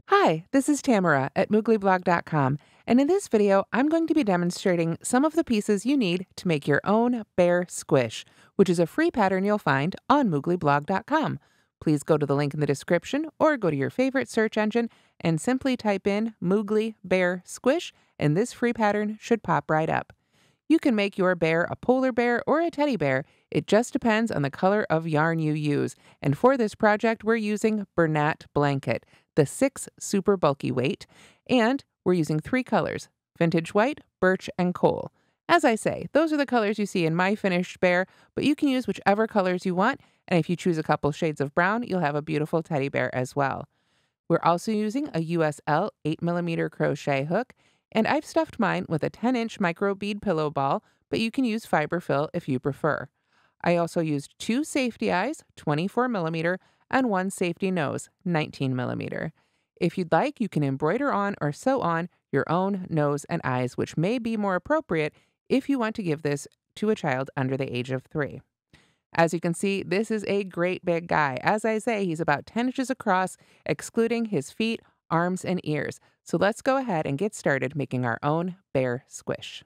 Hi, this is Tamara at mooglyblog.com, and in this video, I'm going to be demonstrating some of the pieces you need to make your own bear squish, which is a free pattern you'll find on mooglyblog.com. Please go to the link in the description or go to your favorite search engine and simply type in Moogly Bear Squish, and this free pattern should pop right up. You can make your bear a polar bear or a teddy bear. It just depends on the color of yarn you use. And for this project, we're using Bernat blanket, the 6 super bulky weight, and we're using 3 colors, vintage white, birch, and coal. As I say, those are the colors you see in my finished bear, but you can use whichever colors you want, and if you choose a couple shades of brown, you'll have a beautiful teddy bear as well. We're also using a USL 8mm crochet hook, and I've stuffed mine with a 10-inch microbead pillow ball, but you can use Fiberfill if you prefer. I also used 2 safety eyes, 24mm, and 1 safety nose, 19mm. If you'd like, you can embroider on or sew on your own nose and eyes, which may be more appropriate if you want to give this to a child under the age of 3. As you can see, this is a great big guy. As I say, he's about 10 inches across, excluding his feet, arms, and ears. So let's go ahead and get started making our own bear squish.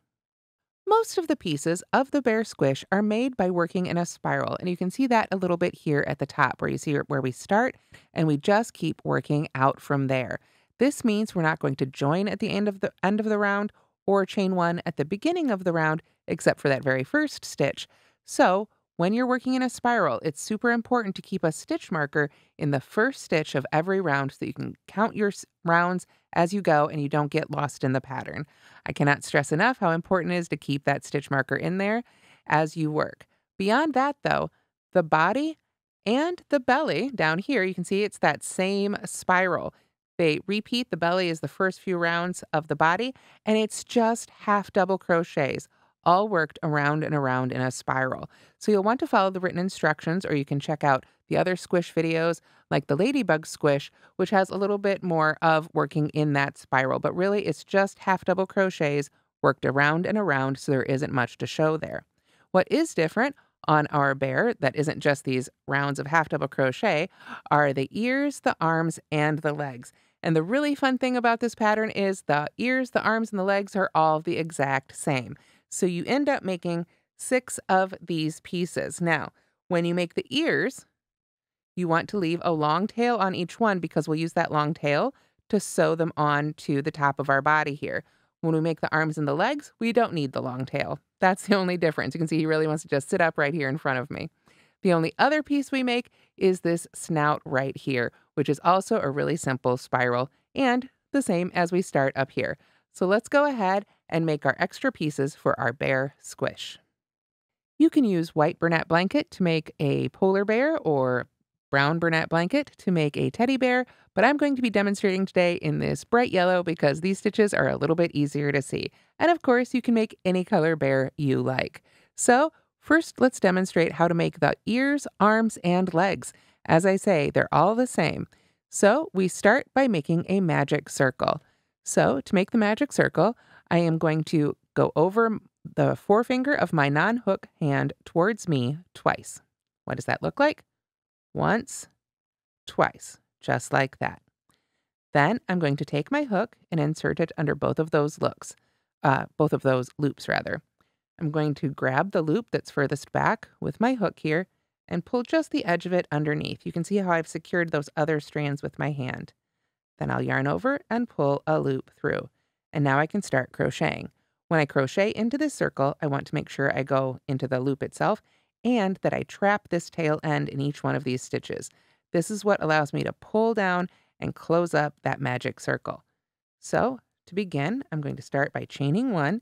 Most of the pieces of the bear squish are made by working in a spiral, and you can see that a little bit here at the top where you see where we start, and we just keep working out from there. This means we're not going to join at the end of the round or chain 1 at the beginning of the round, except for that very first stitch. So when you're working in a spiral, it's super important to keep a stitch marker in the first stitch of every round so that you can count your rounds as you go and you don't get lost in the pattern. I cannot stress enough how important it is to keep that stitch marker in there as you work. Beyond that, though, the body and the belly down here, you can see it's that same spiral. They repeat. The belly is the first few rounds of the body, and it's just half double crochets, all worked around and around in a spiral. So you'll want to follow the written instructions, or you can check out the other squish videos like the ladybug squish, which has a little bit more of working in that spiral. But really, it's just half double crochets worked around and around, so there isn't much to show there. What is different on our bear, that isn't just these rounds of half double crochet, are the ears, the arms, and the legs. And the really fun thing about this pattern is the ears, the arms, and the legs are all the exact same. So you end up making 6 of these pieces. Now, when you make the ears, you want to leave a long tail on each one because we'll use that long tail to sew them on to the top of our body here. When we make the arms and the legs, we don't need the long tail. That's the only difference. You can see he really wants to just sit up right here in front of me. The only other piece we make is this snout right here, which is also a really simple spiral and the same as we start up here. So let's go ahead and make our extra pieces for our bear squish. You can use white Bernat blanket to make a polar bear or brown Bernat blanket to make a teddy bear, but I'm going to be demonstrating today in this bright yellow because these stitches are a little bit easier to see. And of course, you can make any color bear you like. So first, let's demonstrate how to make the ears, arms, and legs. As I say, they're all the same. So we start by making a magic circle. So to make the magic circle, I am going to go over the forefinger of my non-hook hand towards me twice. What does that look like? Once, twice, just like that. Then I'm going to take my hook and insert it under both of those loops. I'm going to grab the loop that's furthest back with my hook here and pull just the edge of it underneath. You can see how I've secured those other strands with my hand. Then I'll yarn over and pull a loop through. And now I can start crocheting. When I crochet into this circle, I want to make sure I go into the loop itself and that I trap this tail end in each one of these stitches. This is what allows me to pull down and close up that magic circle. So to begin, I'm going to start by chaining 1,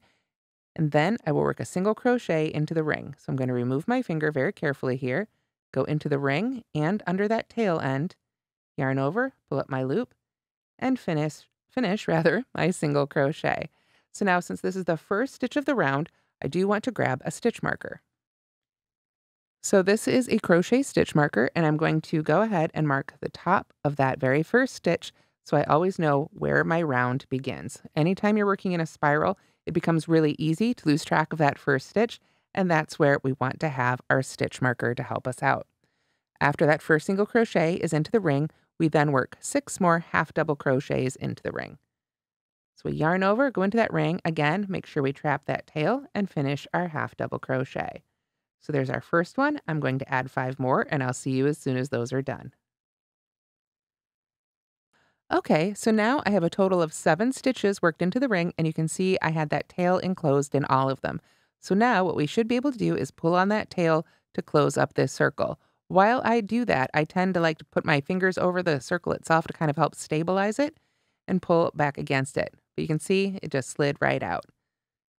and then I will work a single crochet into the ring. So I'm going to remove my finger very carefully here, go into the ring and under that tail end, yarn over, pull up my loop, and finish my single crochet. So now, since this is the first stitch of the round, I do want to grab a stitch marker. So this is a crochet stitch marker, and I'm going to go ahead and mark the top of that very first stitch so I always know where my round begins. Anytime you're working in a spiral, it becomes really easy to lose track of that first stitch, and that's where we want to have our stitch marker to help us out. After that first single crochet is into the ring, we then work 6 more half double crochets into the ring. So we yarn over, go into that ring, again, make sure we trap that tail and finish our half double crochet. So there's our first one. I'm going to add 5 more and I'll see you as soon as those are done. Okay, so now I have a total of 7 stitches worked into the ring, and you can see I had that tail enclosed in all of them. So now what we should be able to do is pull on that tail to close up this circle. While I do that, I tend to like to put my fingers over the circle itself to kind of help stabilize it and pull back against it. But you can see it just slid right out.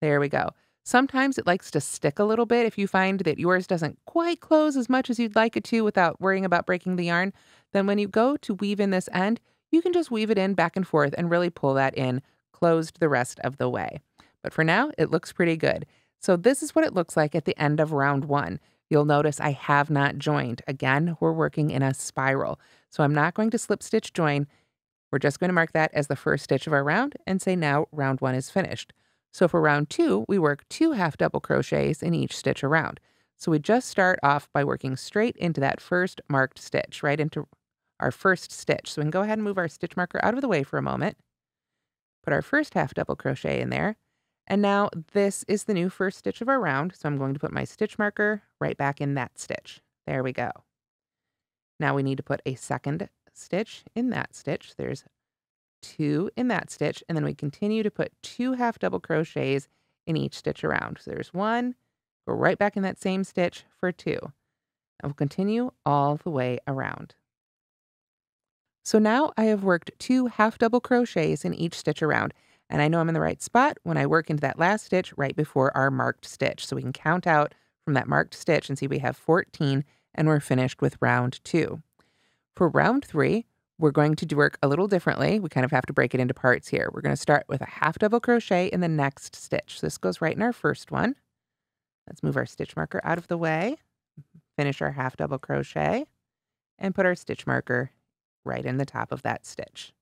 There we go. Sometimes it likes to stick a little bit. If you find that yours doesn't quite close as much as you'd like it to without worrying about breaking the yarn, then when you go to weave in this end, you can just weave it in back and forth and really pull that in closed the rest of the way. But for now, it looks pretty good. So this is what it looks like at the end of round 1. You'll notice I have not joined. Again, we're working in a spiral. So I'm not going to slip stitch join. We're just going to mark that as the first stitch of our round and say now round 1 is finished. So for round 2, we work 2 half double crochets in each stitch around. So we just start off by working straight into that first marked stitch, right into our first stitch. So we can go ahead and move our stitch marker out of the way for a moment. Put our first half double crochet in there. And now this is the new first stitch of our round. So I'm going to put my stitch marker right back in that stitch. There we go. Now we need to put a second stitch in that stitch. There's 2 in that stitch, and then we continue to put 2 half double crochets in each stitch around. So there's 1, go right back in that same stitch for 2. And we'll continue all the way around. So now I have worked 2 half double crochets in each stitch around, and I know I'm in the right spot when I work into that last stitch right before our marked stitch. So we can count out from that marked stitch and see we have 14, and we're finished with round 2. For round 3, we're going to work a little differently. We kind of have to break it into parts here. We're going to start with a half double crochet in the next stitch. So this goes right in our first one. Let's move our stitch marker out of the way, finish our half double crochet, and put our stitch marker right in the top of that stitch.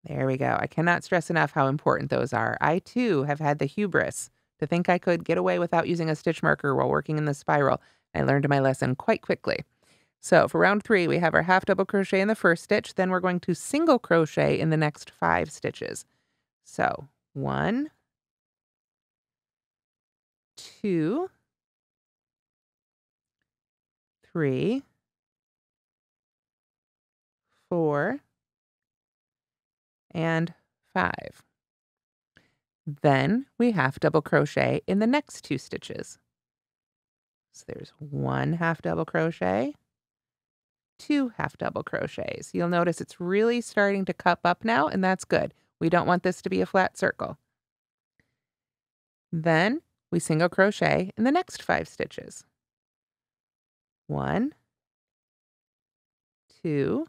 There we go. I cannot stress enough how important those are. I too have had the hubris to think I could get away without using a stitch marker while working in the spiral. I learned my lesson quite quickly. So for round 3, we have our half double crochet in the first stitch. Then we're going to single crochet in the next 5 stitches. So 1, 2, 3, 4, and 5. Then we half double crochet in the next 2 stitches. So there's 1 half double crochet, 2 half double crochets. You'll notice it's really starting to cup up now, and that's good. We don't want this to be a flat circle. Then we single crochet in the next 5 stitches. 1, 2,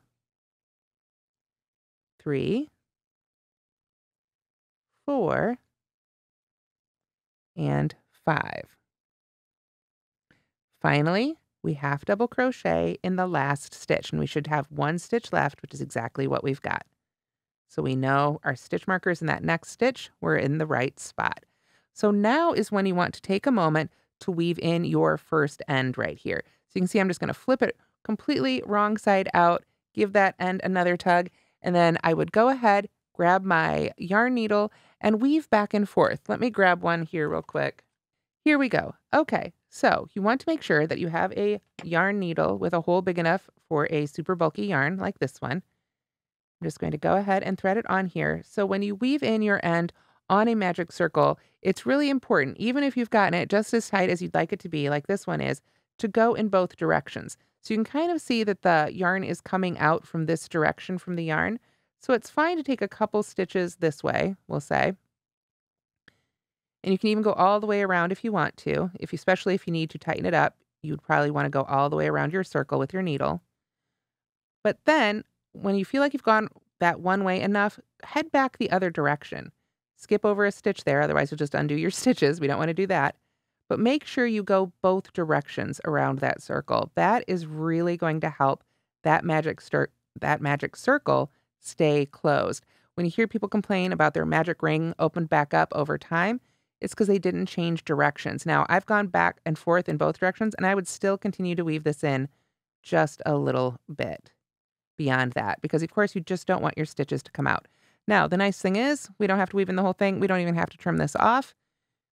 3, 4, and 5. Finally, we half double crochet in the last stitch, and we should have 1 stitch left, which is exactly what we've got. So we know our stitch markers in that next stitch, we're in the right spot. So now is when you want to take a moment to weave in your first end right here. So you can see I'm just going to flip it completely wrong side out, give that end another tug, and then I would go ahead, grab my yarn needle, and weave back and forth. Let me grab one here real quick. Here we go. Okay, so you want to make sure that you have a yarn needle with a hole big enough for a super bulky yarn like this one. I'm just going to go ahead and thread it on here. So when you weave in your end on a magic circle, it's really important, even if you've gotten it just as tight as you'd like it to be, like this one is, to go in both directions. So you can kind of see that the yarn is coming out from this direction from the yarn. So it's fine to take a couple stitches this way, we'll say. And you can even go all the way around if you want to. Especially if you need to tighten it up, you'd probably want to go all the way around your circle with your needle. But then, when you feel like you've gone that one way enough, head back the other direction. Skip over a stitch there, otherwise you'll just undo your stitches. We don't want to do that. But make sure you go both directions around that circle. That is really going to help that magic circle stay closed. When you hear people complain about their magic ring opened back up over time, It's because they didn't change directions. Now, I've gone back and forth in both directions, and I would still continue to weave this in just a little bit beyond that because, of course, you just don't want your stitches to come out. Now, the nice thing is we don't have to weave in the whole thing. We don't even have to trim this off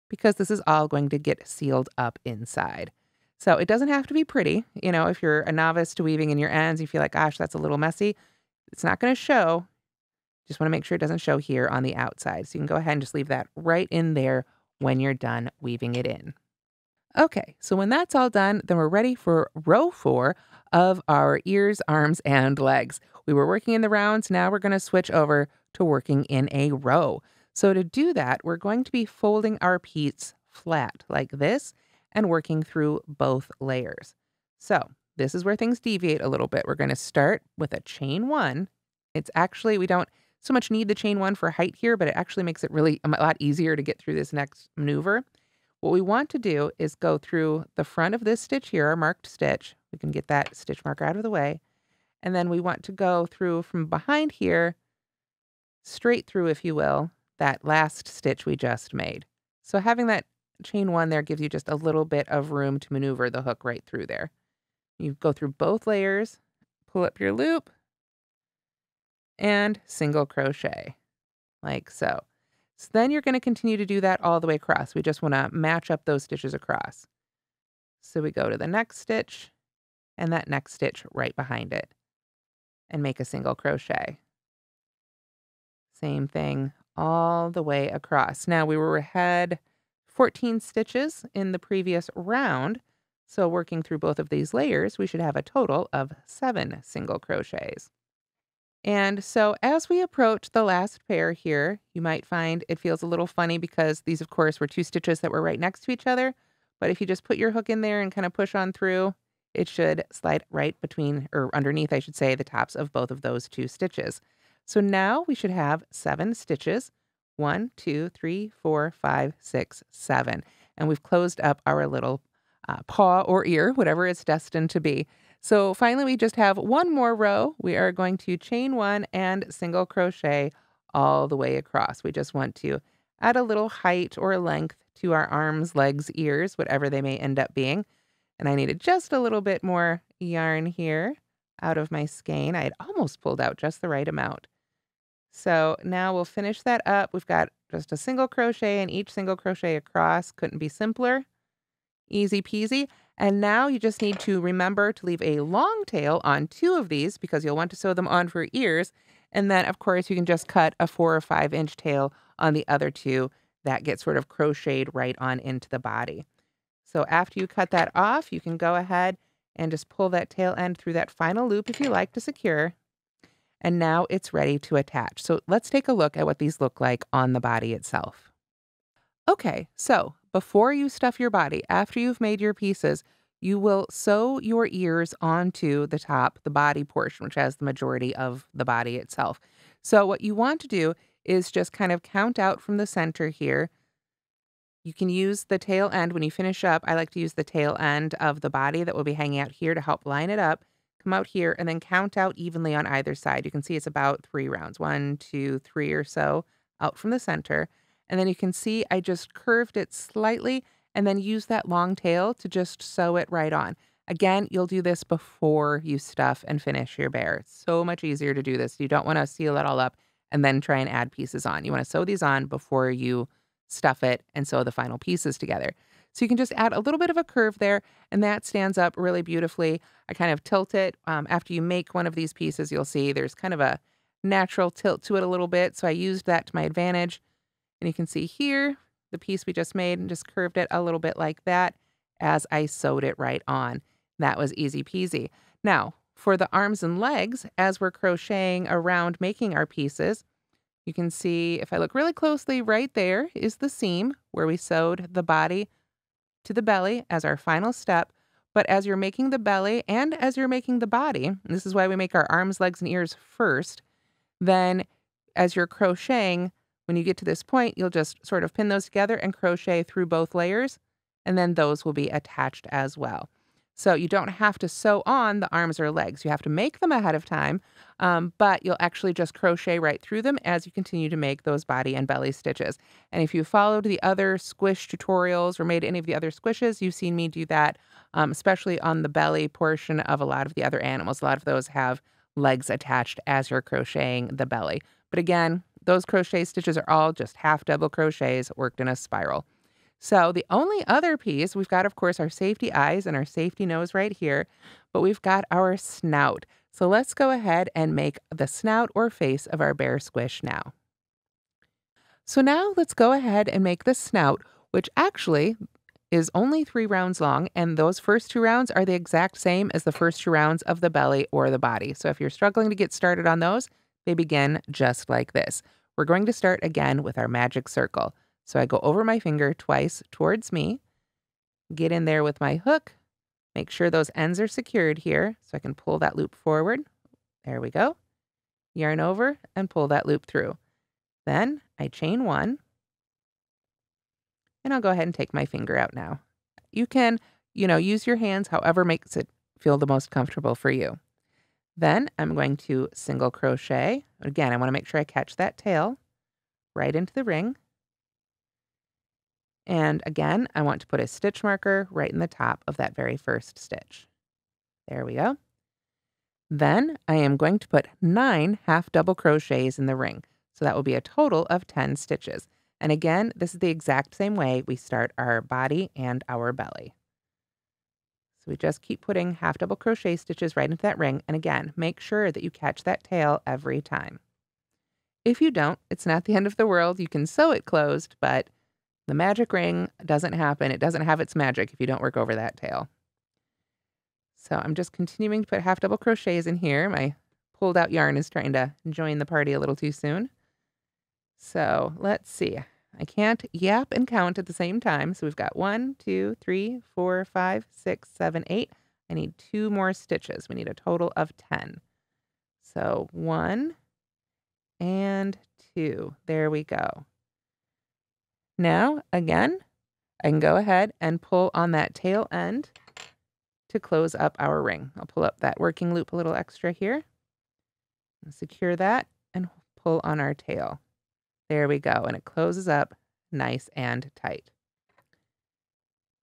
because this is all going to get sealed up inside. So it doesn't have to be pretty. You know, if you're a novice to weaving in your ends, you feel like, gosh, that's a little messy. It's not going to show. Just want to make sure it doesn't show here on the outside. So you can go ahead and just leave that right in there when you're done weaving it in. Okay, so when that's all done, then we're ready for row 4 of our ears, arms, and legs. We were working in the rounds. Now we're going to switch over to working in a row. So to do that, we're going to be folding our piece flat like this and working through both layers. So this is where things deviate a little bit. We're going to start with a chain 1. It's actually, we don't so much need the chain 1 for height here, but it actually makes it really a lot easier to get through this next maneuver. What we want to do is go through the front of this stitch here, our marked stitch. We can get that stitch marker out of the way. And then we want to go through from behind here, straight through, if you will, that last stitch we just made. So having that chain 1 there gives you just a little bit of room to maneuver the hook right through there. You go through both layers, pull up your loop, and single crochet, like so. So then you're going to continue to do that all the way across. We just want to match up those stitches across. So we go to the next stitch and that next stitch right behind it and make a single crochet. Same thing all the way across. Now we had 14 stitches in the previous round. So working through both of these layers, we should have a total of 7 single crochets. And so as we approach the last pair here, you might find it feels a little funny because these, of course, were 2 stitches that were right next to each other. But if you just put your hook in there and kind of push on through, it should slide right between, or underneath, I should say, the tops of both of those 2 stitches. So now we should have 7 stitches. 1, 2, 3, 4, 5, 6, 7. And we've closed up our little paw or ear, whatever it's destined to be. So finally, we just have one more row. We are going to chain 1 and single crochet all the way across. We just want to add a little height or length to our arms, legs, ears, whatever they may end up being. And I needed just a little bit more yarn here out of my skein. I had almost pulled out just the right amount. So now we'll finish that up. We've got just a single crochet in each single crochet across. Couldn't be simpler. Easy peasy. And now you just need to remember to leave a long tail on 2 of these because you'll want to sew them on for ears. And then, of course, you can just cut a 4 or 5 inch tail on the other 2 that gets sort of crocheted right on into the body. So after you cut that off, you can go ahead and just pull that tail end through that final loop if you like to secure. And now it's ready to attach. So let's take a look at what these look like on the body itself. Okay, so before you stuff your body, after you've made your pieces, you will sew your ears onto the top, the body portion, which has the majority of the body itself. So what you want to do is just kind of count out from the center here. You can use the tail end when you finish up. I like to use the tail end of the body that will be hanging out here to help line it up. Come out here and then count out evenly on either side. You can see it's about 3 rounds, 1, 2, 3 or so out from the center. And then you can see I just curved it slightly and then use that long tail to just sew it right on. Again, you'll do this before you stuff and finish your bear. It's so much easier to do this. You don't want to seal it all up and then try and add pieces on. You want to sew these on before you stuff it and sew the final pieces together. So you can just add a little bit of a curve there, and that stands up really beautifully. I kind of tilt it. After you make one of these pieces, you'll see there's kind of a natural tilt to it a little bit. So I used that to my advantage. And you can see here, the piece we just made and just curved it a little bit like that as I sewed it right on. That was easy peasy. Now, for the arms and legs, as we're crocheting around making our pieces, you can see if I look really closely, right there is the seam where we sewed the body to the belly as our final step. But as you're making the belly and as you're making the body, and this is why we make our arms, legs, and ears first, then as you're crocheting, when you get to this point, you'll just sort of pin those together and crochet through both layers, and then those will be attached as well. So you don't have to sew on the arms or legs. You have to make them ahead of time, but you'll actually just crochet right through them as you continue to make those body and belly stitches. And if you followed the other squish tutorials or made any of the other squishes, you've seen me do that, especially on the belly portion of a lot of the other animals. A lot of those have legs attached as you're crocheting the belly. But again, those crochet stitches are all just half double crochets worked in a spiral. So the only other piece, we've got, of course, our safety eyes and our safety nose right here, but we've got our snout. So let's go ahead and make the snout or face of our bear squish now. So now let's go ahead and make the snout, which actually is only 3 rounds long, and those first 2 rounds are the exact same as the first 2 rounds of the belly or the body. So if you're struggling to get started on those, they begin just like this. We're going to start again with our magic circle. So I go over my finger twice towards me, get in there with my hook, make sure those ends are secured here so I can pull that loop forward. There we go. Yarn over and pull that loop through. Then I chain 1, and I'll go ahead and take my finger out now. You can, use your hands however makes it feel the most comfortable for you. Then I'm going to single crochet. Again, I want to make sure I catch that tail right into the ring. And again, I want to put a stitch marker right in the top of that very first stitch. There we go. Then I am going to put 9 half double crochets in the ring. So that will be a total of 10 stitches. And again, this is the exact same way we start our body and our belly. So we just keep putting half double crochet stitches right into that ring. And again, make sure that you catch that tail every time. If you don't, it's not the end of the world. You can sew it closed, but the magic ring doesn't happen. It doesn't have its magic if you don't work over that tail. So I'm just continuing to put half double crochets in here. My pulled out yarn is trying to join the party a little too soon. So let's see. I can't yap and count at the same time. So we've got 1, 2, 3, 4, 5, 6, 7, 8. I need 2 more stitches. We need a total of 10. So 1 and 2. There we go. Now, again, I can go ahead and pull on that tail end to close up our ring. I'll pull up that working loop a little extra here, secure that, and pull on our tail. There we go, and it closes up nice and tight.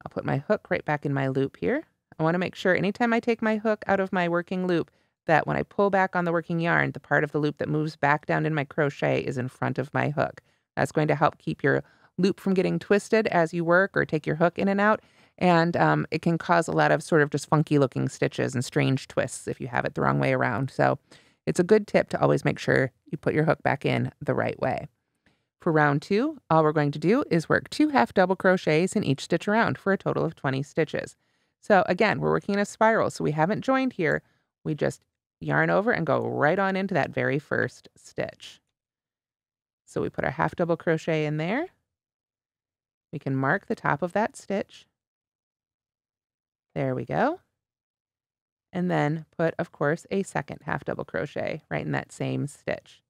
I'll put my hook right back in my loop here. I want to make sure anytime I take my hook out of my working loop that when I pull back on the working yarn, the part of the loop that moves back down in my crochet is in front of my hook. That's going to help keep your loop from getting twisted as you work or take your hook in and out. And it can cause a lot of sort of just funky looking stitches and strange twists if you have it the wrong way around. So it's a good tip to always make sure you put your hook back in the right way. For round 2, all we're going to do is work 2 half double crochets in each stitch around for a total of 20 stitches. So again, we're working in a spiral, so we haven't joined here. We just yarn over and go right on into that very first stitch. So we put our half double crochet in there. We can mark the top of that stitch. There we go. And then put, of course, a second half double crochet right in that same stitch.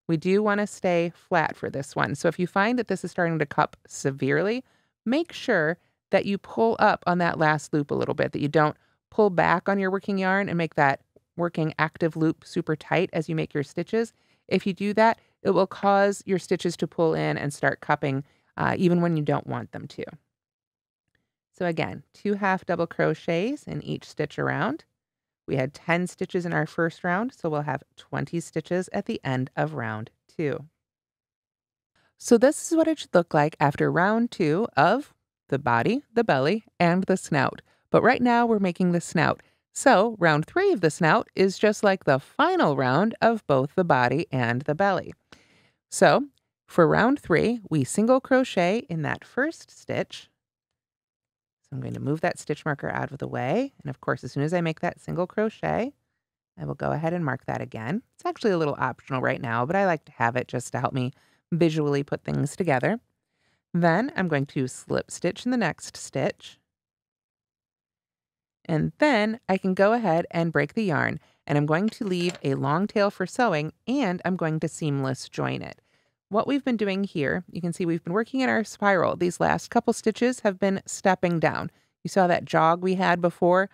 We do want to stay flat for this one. So if you find that this is starting to cup severely, make sure that you pull up on that last loop a little bit, that you don't pull back on your working yarn and make that working active loop super tight as you make your stitches. If you do that, it will cause your stitches to pull in and start cupping even when you don't want them to. So again, 2 half double crochets in each stitch around. We had 10 stitches in our first round, so we'll have 20 stitches at the end of round 2. So this is what it should look like after round 2 of the body, the belly, and the snout. But right now we're making the snout. So round 3 of the snout is just like the final round of both the body and the belly. So for round 3, we single crochet in that first stitch. So I'm going to move that stitch marker out of the way. And of course, as soon as I make that single crochet, I will go ahead and mark that again. It's actually a little optional right now, but I like to have it just to help me visually put things together. Then I'm going to slip stitch in the next stitch. And then I can go ahead and break the yarn, and I'm going to leave a long tail for sewing, and I'm going to seamless join it. What we've been doing here, you can see we've been working in our spiral. These last couple stitches have been stepping down. You saw that jog we had before.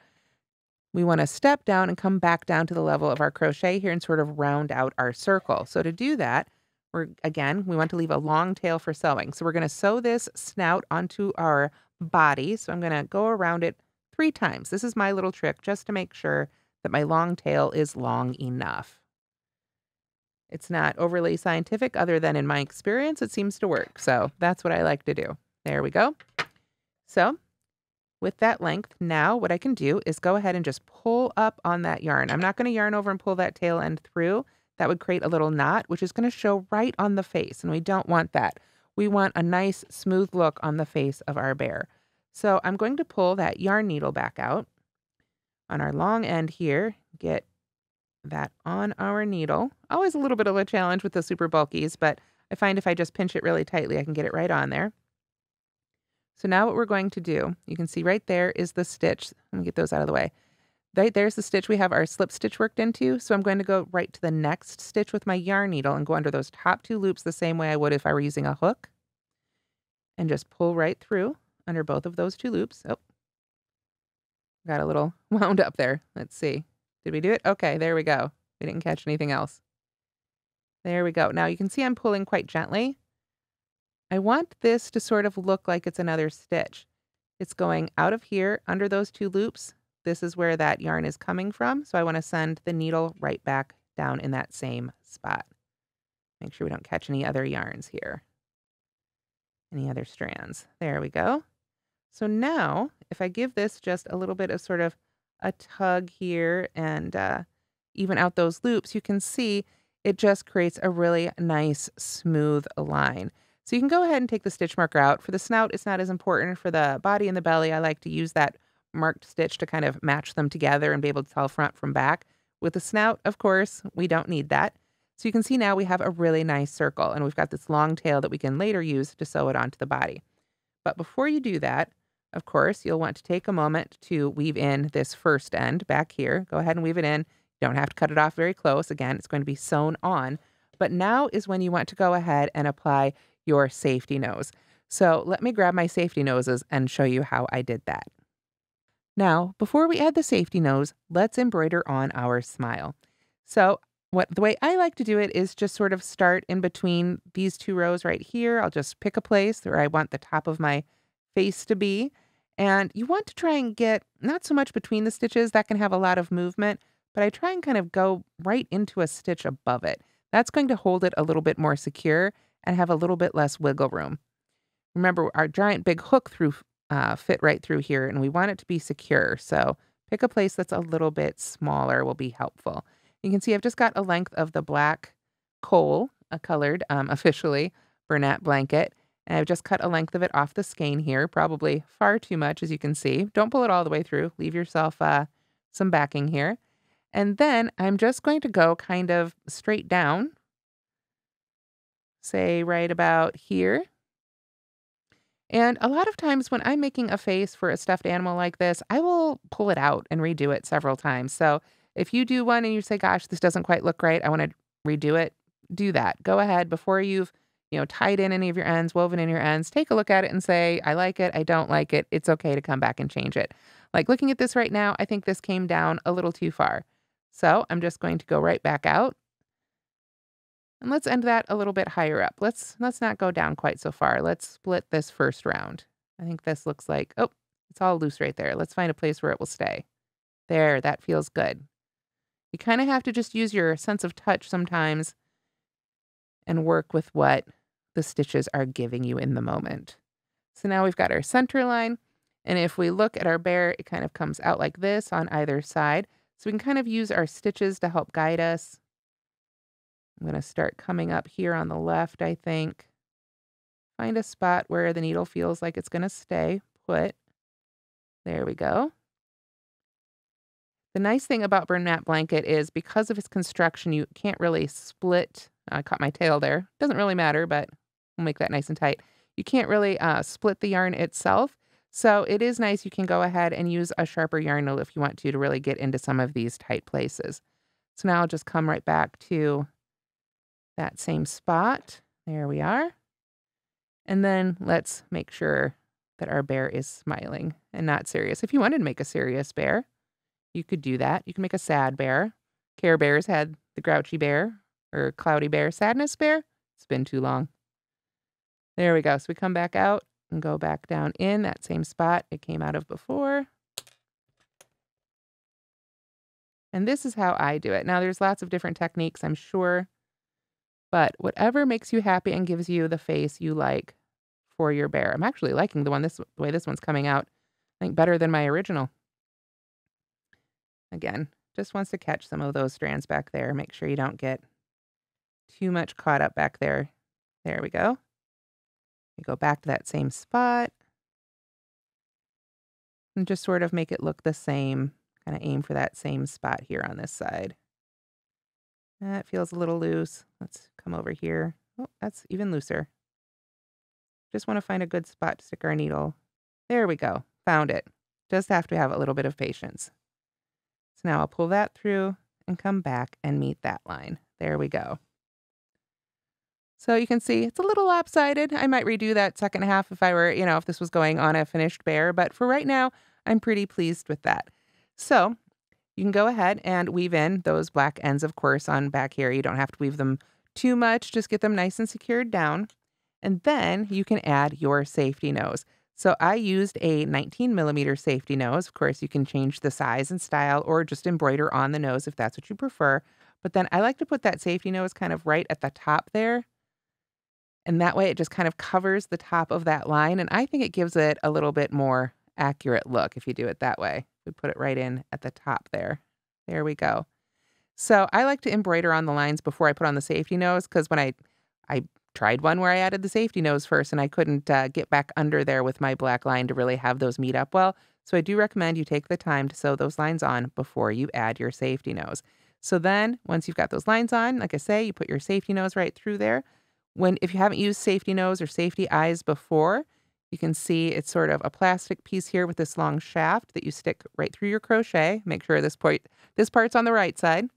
we want to step down and come back down to the level of our crochet here and sort of round out our circle. So to do that, we want to leave a long tail for sewing. So we're going to sew this snout onto our body. So I'm going to go around it 3 times. This is my little trick just to make sure that my long tail is long enough. It's not overly scientific other than in my experience, it seems to work. So that's what I like to do. There we go. So with that length, now what I can do is go ahead and just pull up on that yarn. I'm not going to yarn over and pull that tail end through. That would create a little knot, which is going to show right on the face, and we don't want that. We want a nice, smooth look on the face of our bear. So I'm going to pull that yarn needle back out on our long end here, get that on our needle. Always a little bit of a challenge with the super bulkies, but I find if I just pinch it really tightly, I can get it right on there. So now what we're going to do, you can see right there is the stitch. Let me get those out of the way. Right there's the stitch we have our slip stitch worked into. So I'm going to go right to the next stitch with my yarn needle and go under those top 2 loops the same way I would if I were using a hook. And just pull right through under both of those 2 loops. Oh, got a little wound up there. Let's see. Did we do it? Okay, there we go. We didn't catch anything else. There we go. Now you can see I'm pulling quite gently. I want this to sort of look like it's another stitch. It's going out of here under those 2 loops. This is where that yarn is coming from. So I want to send the needle right back down in that same spot. Make sure we don't catch any other yarns here. Any other strands. There we go. So now if I give this just a little bit of sort of a tug here and even out those loops, you can see it just creates a really nice smooth line. So you can go ahead and take the stitch marker out. For the snout, it's not as important. For the body and the belly, I like to use that marked stitch to kind of match them together and be able to tell front from back. With the snout, of course, we don't need that. So you can see now we have a really nice circle, and we've got this long tail that we can later use to sew it onto the body. But before you do that, of course, you'll want to take a moment to weave in this first end back here. Go ahead and weave it in. You don't have to cut it off very close. Again, it's going to be sewn on. But now is when you want to go ahead and apply your safety nose. So let me grab my safety noses and show you how I did that. Now, before we add the safety nose, let's embroider on our smile. So the way I like to do it is just sort of start in between these 2 rows right here. I'll just pick a place where I want the top of my face to be. And you want to try and get not so much between the stitches, that can have a lot of movement, but I try and kind of go right into a stitch above it. That's going to hold it a little bit more secure and have a little bit less wiggle room. Remember, our giant big hook fit right through here, and we want it to be secure. So pick a place that's a little bit smaller will be helpful. You can see I've just got a length of the black coal, a colored, officially, Bernat blanket. And I've just cut a length of it off the skein here, probably far too much, as you can see. Don't pull it all the way through. Leave yourself some backing here. And then I'm just going to go kind of straight down, say right about here. And a lot of times when I'm making a face for a stuffed animal like this, I will pull it out and redo it several times. So if you do one and you say, gosh, this doesn't quite look right, I want to redo it, do that. Go ahead before you've tied in any of your ends, woven in your ends, take a look at it and say, I like it, I don't like it. It's okay to come back and change it. Like looking at this right now, I think this came down a little too far. So I'm just going to go right back out. And let's end that a little bit higher up. Let's not go down quite so far. Let's split this first round. I think this looks like, oh, it's all loose right there. Let's find a place where it will stay. There, that feels good. You kind of have to just use your sense of touch sometimes and work with what the stitches are giving you in the moment. So now we've got our center line. And if we look at our bear, it kind of comes out like this on either side. So we can kind of use our stitches to help guide us. I'm going to start coming up here on the left, I think. Find a spot where the needle feels like it's going to stay put. There we go. The nice thing about Bernat blanket is because of its construction, you can't really split. I caught my tail there. Doesn't really matter, but we'll make that nice and tight. You can't really split the yarn itself. So it is nice. You can go ahead and use a sharper yarn needle if you want to really get into some of these tight places. So now I'll just come right back to that same spot. There we are. And then let's make sure that our bear is smiling and not serious. If you wanted to make a serious bear, you could do that. You can make a sad bear. Care Bears had the grouchy bear or cloudy bear. Sadness bear? It's been too long. There we go. So we come back out and go back down in that same spot it came out of before. And this is how I do it. Now, there's lots of different techniques, I'm sure, but whatever makes you happy and gives you the face you like for your bear. I'm actually liking the way this one's coming out, I think better than my original. Again, just wants to catch some of those strands back there. Make sure you don't get too much caught up back there. There we go. We go back to that same spot and just sort of make it look the same. Kind of aim for that same spot here on this side. That feels a little loose. Let's come over here. Oh, that's even looser. Just want to find a good spot to stick our needle. There we go. Found it. Just have to have a little bit of patience. So now I'll pull that through and come back and meet that line. There we go. So you can see it's a little lopsided. I might redo that second half if I were, if this was going on a finished bear. But for right now, I'm pretty pleased with that. So you can go ahead and weave in those black ends, of course, on back here. You don't have to weave them too much. Just get them nice and secured down. And then you can add your safety nose. So I used a 19mm safety nose. Of course, you can change the size and style or just embroider on the nose if that's what you prefer. But then I like to put that safety nose kind of right at the top there. And that way it just kind of covers the top of that line. And I think it gives it a little bit more accurate look if you do it that way. We put it right in at the top there. There we go. So I like to embroider on the lines before I put on the safety nose because when I tried one where I added the safety nose first and I couldn't get back under there with my black line to really have those meet up well. So I do recommend you take the time to sew those lines on before you add your safety nose. So then once you've got those lines on, like I say, you put your safety nose right through there. If you haven't used safety nose or safety eyes before, you can see it's sort of a plastic piece here with this long shaft that you stick right through your crochet. Make sure this part's on the right side.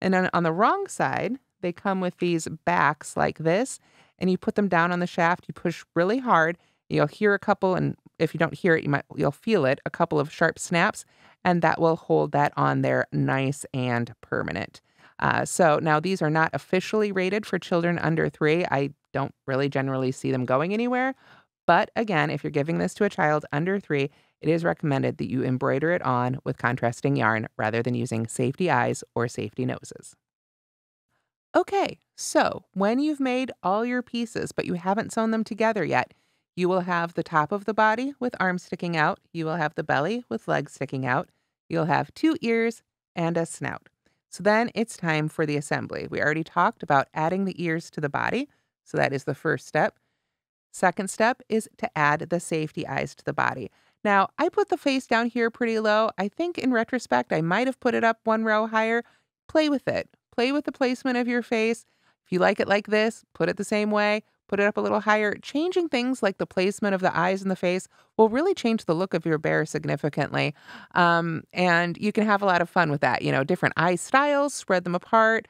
And then on the wrong side, they come with these backs like this, and you put them down on the shaft. You push really hard. You'll hear a couple, and if you don't hear it, you'll feel it, a couple of sharp snaps, and that will hold that on there nice and permanent. So now these are not officially rated for children under 3. I don't really generally see them going anywhere. But again, if you're giving this to a child under 3, it is recommended that you embroider it on with contrasting yarn rather than using safety eyes or safety noses. Okay, so when you've made all your pieces, but you haven't sewn them together yet, you will have the top of the body with arms sticking out. You will have the belly with legs sticking out. You'll have 2 ears and a snout. So then it's time for the assembly. We already talked about adding the ears to the body. So that is the first step. Second step is to add the safety eyes to the body. Now, I put the face down here pretty low. I think in retrospect, I might have put it up 1 row higher. Play with it. Play with the placement of your face. If you like it like this, put it the same way. Put it up a little higher. Changing things like the placement of the eyes and the face will really change the look of your bear significantly. And you can have a lot of fun with that. Different eye styles, spread them apart.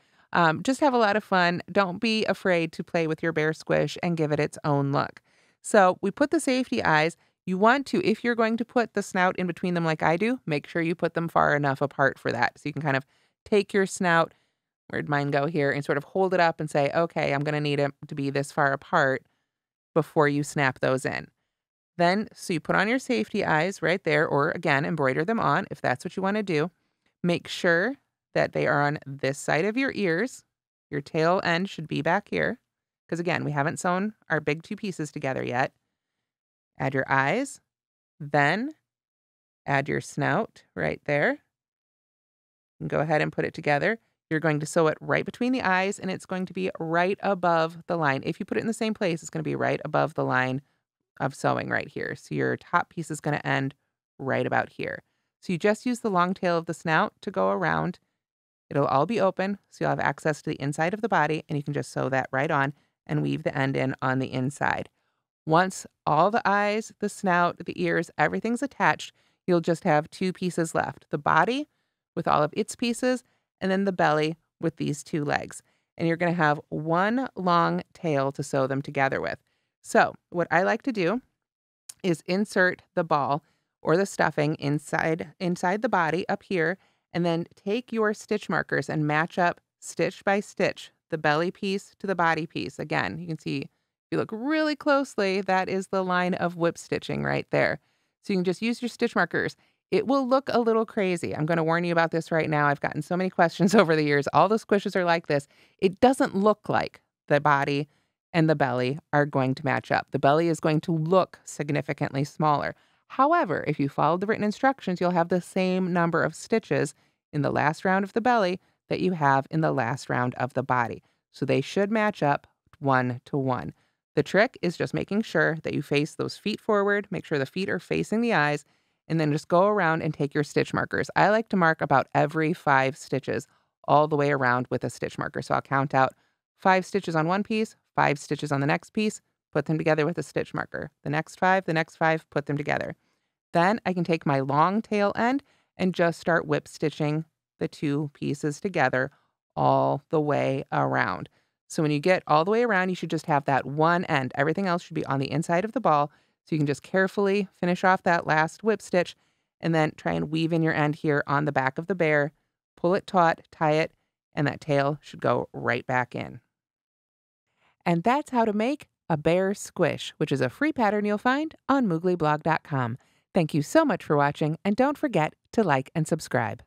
Just have a lot of fun. Don't be afraid to play with your bear squish and give it its own look. So we put the safety eyes. You want to, if you're going to put the snout in between them like I do, make sure you put them far enough apart for that. So you can kind of take your snout, where'd mine go here, and sort of hold it up and say, okay, I'm going to need it to be this far apart before you snap those in. Then, so you put on your safety eyes right there, or again, embroider them on if that's what you want to do. Make sure that they are on this side of your ears. Your tail end should be back here. Because again, we haven't sewn our big 2 pieces together yet. Add your eyes. Then add your snout right there. And go ahead and put it together. You're going to sew it right between the eyes, and it's going to be right above the line. If you put it in the same place, it's going to be right above the line of sewing right here. So your top piece is going to end right about here. So you just use the long tail of the snout to go around. It'll all be open, so you'll have access to the inside of the body, and you can just sew that right on and weave the end in on the inside. Once all the eyes, the snout, the ears, everything's attached, you'll just have 2 pieces left. The body with all of its pieces, and then the belly with these 2 legs. And you're going to have 1 long tail to sew them together with. So what I like to do is insert the ball or the stuffing inside the body up here, and then take your stitch markers and match up stitch by stitch the belly piece to the body piece. Again, you can see if you look really closely, that is the line of whip stitching right there. So you can just use your stitch markers. It will look a little crazy. I'm going to warn you about this right now. I've gotten so many questions over the years. All the squishes are like this. It doesn't look like the body and the belly are going to match up. The belly is going to look significantly smaller. However, if you follow the written instructions, you'll have the same number of stitches in the last round of the belly that you have in the last round of the body. So they should match up 1 to 1. The trick is just making sure that you face those feet forward, make sure the feet are facing the eyes, and then just go around and take your stitch markers. I like to mark about every 5 stitches all the way around with a stitch marker. So I'll count out 5 stitches on one piece, 5 stitches on the next piece, put them together with a stitch marker. The next 5, put them together. Then I can take my long tail end and just start whip stitching the 2 pieces together all the way around. So when you get all the way around, you should just have that one end. Everything else should be on the inside of the ball. So you can just carefully finish off that last whip stitch and then try and weave in your end here on the back of the bear, pull it taut, tie it, and that tail should go right back in. And that's how to make a bear squish, which is a free pattern you'll find on mooglyblog.com. Thank you so much for watching, and don't forget to like and subscribe.